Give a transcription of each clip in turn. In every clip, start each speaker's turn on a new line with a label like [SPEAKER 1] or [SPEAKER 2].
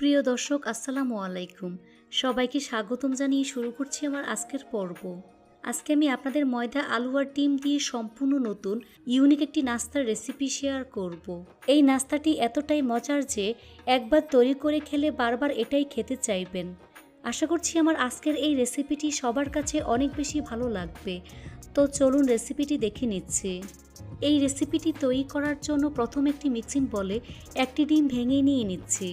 [SPEAKER 1] প্রিয় দর্শক আসসালামু আলাইকুম। সবাইকে স্বাগতম জানিয়ে শুরু করছি আমার আজকের পর্ব। আজকে আমি আপনাদের ময়দা, আলু আর ডিম দিয়ে সম্পূর্ণ নতুন ইউনিক একটি নাস্তার রেসিপি শেয়ার করব। এই নাস্তাটি এতটাই মজার যে একবার তৈরি করে খেলে বারবার এটাই খেতে চাইবেন। আশা করছি আমার আজকের এই রেসিপিটি সবার কাছে অনেক বেশি ভালো লাগবে। তো চলুন রেসিপিটি দেখে নিচ্ছি। এই রেসিপিটি তৈরি করার জন্য প্রথম একটি মিক্সিং বলে একটি ডিম ভেঙে নিয়ে নিচ্ছি।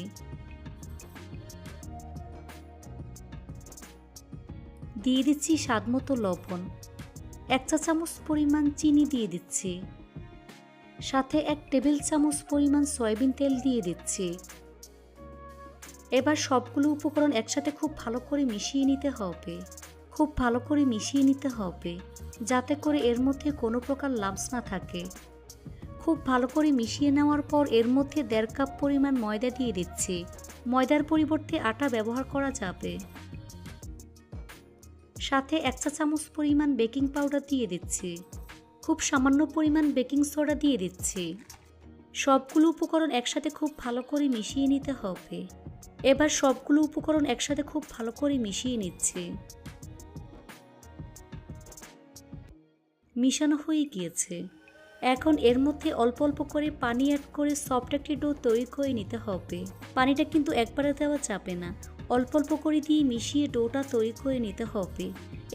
[SPEAKER 1] দিয়ে দিচ্ছি স্বাদমতো লবণ, 1 চা চামচ পরিমাণ চিনি দিয়ে দিচ্ছি, সাথে 1 টেবিল চামচ পরিমাণ সয়াবিন তেল দিয়ে দিচ্ছি। এবার সবগুলো উপকরণ একসাথে খুব ভালো করে মিশিয়ে নিতে হবে। খুব ভালো করে মিশিয়ে নিতে হবে যাতে করে এর মধ্যে কোনো প্রকার লাম্পস না থাকে। খুব ভালো করে মিশিয়ে নেওয়ার পর এর মধ্যে 1.5 কাপ পরিমাণ ময়দা দিয়ে দিচ্ছি। ময়দার পরিবর্তে আটা ব্যবহার করা যাবে। সাথে 1 চা চামচ পরিমাণ বেকিং পাউডার দিয়ে দিচ্ছি। খুব সামান্য পরিমাণ বেকিং সোডা দিয়ে দিচ্ছি। সবগুলো উপকরণ একসাথে খুব ভালো করে মিশিয়ে নিতে হবে। এবার সবগুলো উপকরণ একসাথে খুব ভালো করে মিশিয়ে নিচ্ছি। মিশানো হয়ে গিয়েছে। এখন এর মধ্যে অল্প অল্প করে পানি অ্যাড করে সফট একটি ডো তৈরি করে নিতে হবে। পানিটা কিন্তু একবারে দেওয়া যাবে না, অল্প অল্প করে দিয়ে মিশিয়ে ডোটা তৈরি করে নিতে হবে।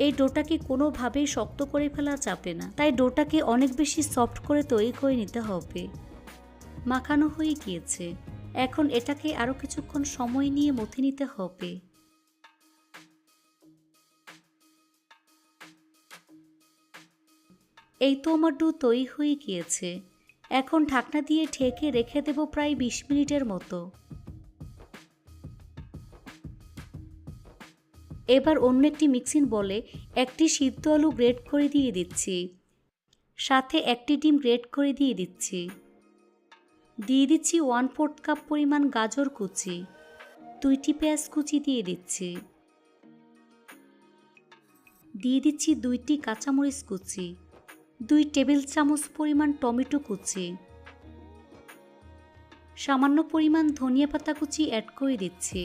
[SPEAKER 1] এই ডোটাকে কোনোভাবেই শক্ত করে ফেলা যাবে না, তাই ডোটাকে অনেক বেশি সফট করে তৈরি করে নিতে হবে। মাখানো হয়ে গিয়েছে। এখন এটাকে আরও কিছুক্ষণ সময় নিয়ে মথে নিতে হবে। এই তো আমার ডো তৈরি হয়ে গিয়েছে। এখন ঢাকনা দিয়ে ঢেকে রেখে দেব প্রায় 20 মিনিটের মতো। এবার অন্য একটি মিক্সিং বলে একটি সিদ্ধ আলু গ্রেট করে দিয়ে দিচ্ছি, সাথে একটি ডিম গ্রেট করে দিয়ে দিচ্ছি। দিয়ে দিচ্ছি 1/4 কাপ পরিমাণ গাজর কুচি, 2টি পেঁয়াজ কুচি দিয়ে দিচ্ছি। দিয়ে দিচ্ছি 2টি কাঁচামরিচ কুচি, 2 টেবিল চামচ পরিমাণ টমেটো কুচি, সামান্য পরিমাণ ধনিয়া পাতা কুচি অ্যাড করে দিচ্ছি।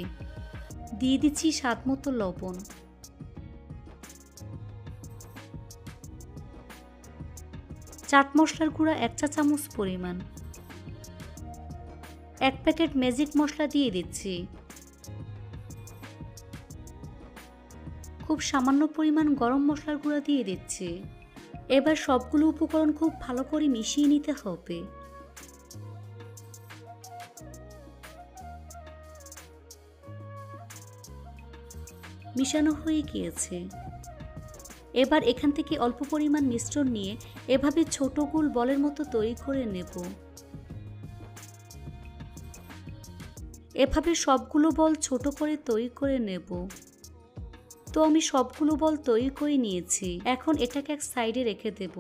[SPEAKER 1] দিয়ে দিচ্ছি স্বাদমতো লবণ। চাট মশলার গুঁড়া 1 চা চামচ পরিমাণ, 1 প্যাকেট ম্যাজিক মশলা দিয়ে দিচ্ছি। খুব সামান্য পরিমাণ গরম মশলার গুঁড়া দিয়ে দিচ্ছি। এবার সবগুলো উপকরণ খুব ভালো করে মিশিয়ে নিতে হবে। মিশানো হয়ে গিয়েছে। এবার এখান থেকে অল্প পরিমাণ মিশ্রণ নিয়ে এভাবে ছোট গোল বলের মতো তৈরি করে নেব। এভাবে সবগুলো বল ছোট করে তৈরি করে নেব। তো আমি সবগুলো বল তৈরি করে নিয়েছি। এখন এটাকে এক সাইডে রেখে দেব।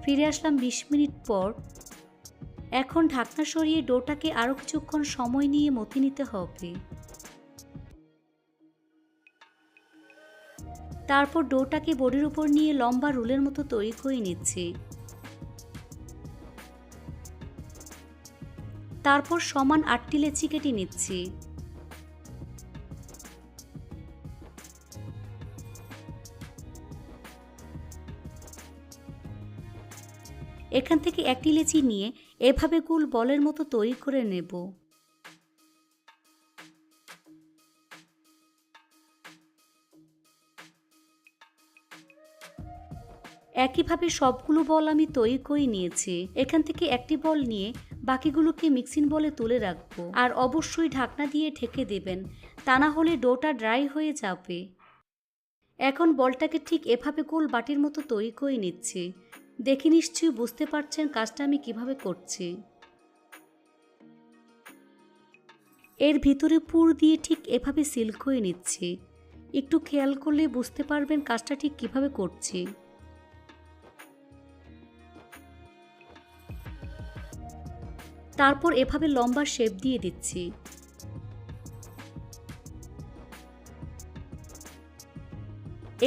[SPEAKER 1] ফিরে আসলাম 20 মিনিট পর। এখন ঢাকনা সরিয়ে ডোটাকে আরও কিছুক্ষণ সময় নিয়ে মথে নিতে হবে। তারপর ডোটাকে বোর্ডের উপর নিয়ে লম্বা রোলের মতো তৈরি করে নিচ্ছি। তারপর সমান 8টি লেচি কেটে নিচ্ছি। এখান থেকে একটি লেচি নিয়ে এভাবে গোল বলের মতো তৈরি করে নেব। একইভাবে সবগুলো বল আমি তৈরি করে নিয়েছি। এখান থেকে একটি বল নিয়ে বাকিগুলোকে মিক্সিং বলে তুলে রাখবো। আর অবশ্যই ঢাকনা দিয়ে ঢেকে দেবেন, তা না হলে ডোটা ড্রাই হয়ে যাবে। এখন বলটাকে ঠিক এভাবে গোল বাটির মতো তৈরি করে নিচ্ছি। দেখে নিশ্চয়ই বুঝতে পারছেন কাজটা আমি কিভাবে করছি। এর ভিতরে পুর দিয়ে ঠিক এভাবে সিল করে নিচ্ছি। একটু খেয়াল করলে বুঝতে পারবেন কাজটা ঠিক কিভাবে করছি। তারপর এভাবে লম্বা শেপ দিয়ে দিচ্ছি।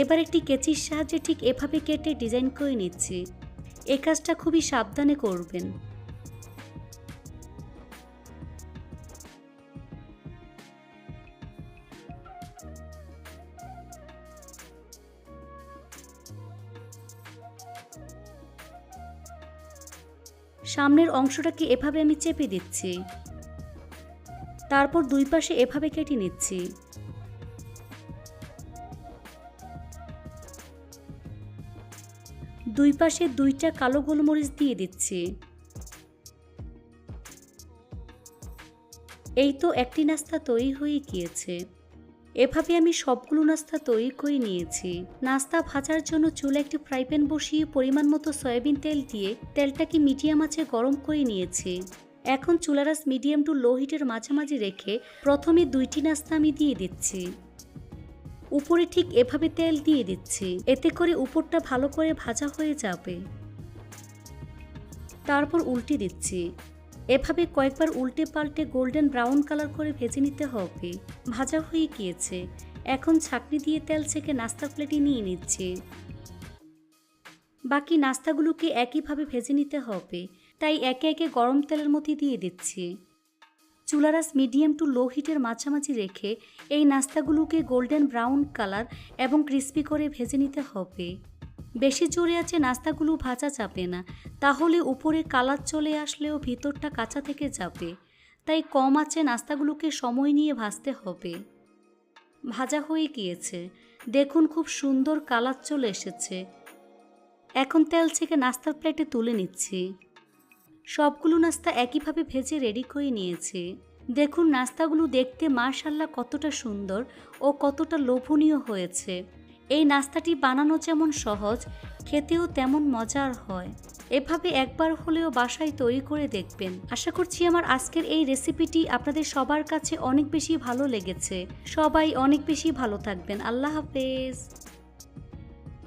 [SPEAKER 1] এবার একটি কেচির সাহায্যে ঠিক এভাবে কেটে ডিজাইন করে নিচ্ছি। এই কাজটা খুবই সাবধানে করবেন। সামনের অংশটাকে এভাবে আমি চেপে দিচ্ছি, তারপর দুই পাশে এভাবে কেটে নিচ্ছি। দুই পাশে 2টা কালো গোলমরিচ দিয়ে দিচ্ছি। এই তো একটি নাস্তা তৈরি হয়ে গিয়েছে। এভাবে আমি সবগুলো নাস্তা তৈরি করে নিয়েছি। নাস্তা ভাজার জন্য চুলায় একটি ফ্রাই প্যান বসিয়ে পরিমাণ মতো সয়াবিন তেল দিয়ে তেলটাকে মিডিয়াম আঁচে গরম করে নিয়েছি। এখন চুলার আঁচ মিডিয়াম টু লো হিটের মাঝামাঝি রেখে প্রথমে 2টি নাস্তা আমি দিয়ে দিচ্ছি। উপরে ঠিক এভাবে তেল দিয়ে দিচ্ছি, এতে করে উপরটা ভালো করে ভাজা হয়ে যাবে। তারপর উল্টে দিচ্ছি। এভাবে কয়েকবার উল্টে পাল্টে গোল্ডেন ব্রাউন কালার করে ভেজে নিতে হবে। ভাজা হয়ে গিয়েছে। এখন ছাঁকনি দিয়ে তেল ছেঁকে নাস্তার প্লেটে নিয়ে নিচ্ছি। বাকি নাস্তাগুলোকে একইভাবে ভেজে নিতে হবে, তাই একে একে গরম তেলের মধ্যে দিয়ে দিচ্ছি। চুলার আঁচ মিডিয়াম টু লো হিটের মাঝামাঝি রেখে এই নাস্তাগুলোকে গোল্ডেন ব্রাউন কালার এবং ক্রিস্পি করে ভেজে নিতে হবে। বেশি জোরে আছে নাস্তাগুলো ভাজা যাবে না, তাহলে উপরে কালার চলে আসলেও ভিতরটা কাঁচা থেকে যাবে। তাই কম আঁচে নাস্তাগুলোকে সময় নিয়ে ভাজতে হবে। ভাজা হয়ে গিয়েছে, দেখুন খুব সুন্দর কালার চলে এসেছে। এখন তেল ছেঁকে নাস্তার প্লেটে তুলে নিচ্ছি। সবগুলো নাস্তা একইভাবে ভেজে রেডি করে নিয়েছি। দেখুন নাস্তাগুলো দেখতে মাশাআল্লাহ কতটা সুন্দর ও কতটা লোভনীয় হয়েছে। এই নাস্তাটি বানানো যেমন সহজ, খেতেও তেমন মজার হয়। এভাবে একবার হলেও বাসায় তৈরি করে দেখবেন। আশা করছি আমার আজকের এই রেসিপিটি আপনাদের সবার কাছে অনেক বেশি ভালো লেগেছে। সবাই অনেক বেশি ভালো থাকবেন। আল্লাহ হাফেজ।